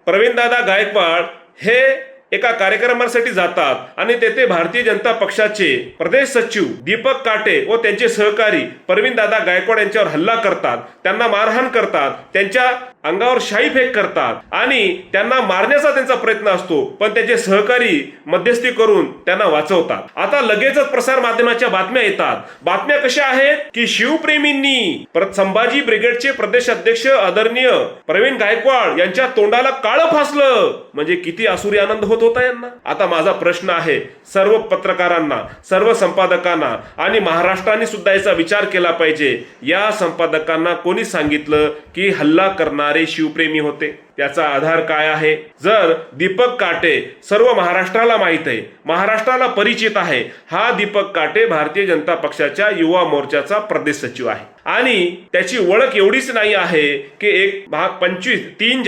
प्रवीणदादा गायकवाड हे एका कार्यक्रमासाठी जातात आणि तेथे भारतीय जनता पक्षाचे प्रदेश सचिव दीपक काटे व त्यांचे सहकारी प्रवीणदादा गायकवाड यांच्यावर हल्ला करतात, त्यांना मारहाण करतात, त्यांच्या अंगावर शाई फेक करतात आणि त्यांना मारण्याचा त्यांचा प्रयत्न असतो, पण त्यांचे सहकारी मध्यस्थी करून त्यांना वाचवतात। आता लगेचच प्रसार माध्यमाच्या बातम्या येतात। बातम्या कशा आहेत की शिवप्रेमींनी संभाजी ब्रिगेडचे प्रदेश अध्यक्ष आदरणीय प्रवीण गायकवाड यांच्या तोंडाला काळं फासलं, म्हणजे किती आसुरी आनंद होत होता यांना। आता माझा प्रश्न आहे सर्व पत्रकारांना, सर्व संपादकांना आणि महाराष्ट्राने सुद्धा याचा विचार केला पाहिजे, या संपादकांना कोणी सांगितलं की हल्ला करणारे शिवप्रेमी होते? त्याचा आधार काय आहे? जर दीपक काटे सर्व महाराष्ट्राला माहित आहे, महाराष्ट्राला परिचित आहे, हा दीपक काटे भारतीय जनता पक्षाच्या युवा मोर्चाचा प्रदेश सचिव आहे आणि त्याची ओळख एवढीच नाही आहे की तीन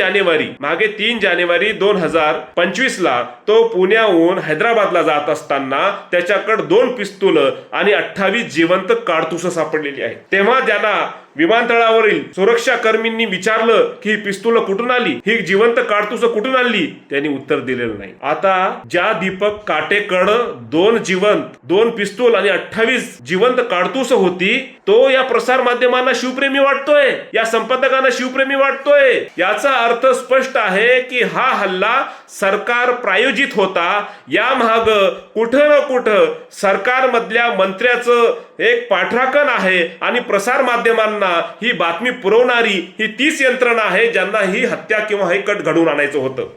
जानेवारी 2025 ला तो पुण्याहून हैदराबादला जात असताना त्याच्याकडे 2 पिस्तूल आणि 28 जिवंत काडतुसं सापडलेली आहेत। तेव्हा ज्यांना विमानतळावरील सुरक्षा कर्मींनी विचारलं की ही पिस्तूल कुठून आली, ही जिवंत काडतुसं कुठून आणली, त्यांनी उत्तर दिलेलं नाही। आता ज्या दीपक काटेकडं 2 पिस्तूल आणि 28 जिवंत काडतुसं होती, तो या प्रसार माध्यमांना शिवप्रेमी वाटतोय, या संपादकांना शिवप्रेमी वाटतोय। याचा अर्थ स्पष्ट आहे की हा हल्ला सरकार प्रायोजित होता। या माग कुठं ना कुठं सरकारमधल्या मंत्र्याचं एक पाठराखण आहे आणि प्रसार माध्यमांना ही बातमी पुरवणारी ही तीच यंत्रणा आहे ज्यांना ही हत्या किंवा हे कट घडवून आणायचं होतं।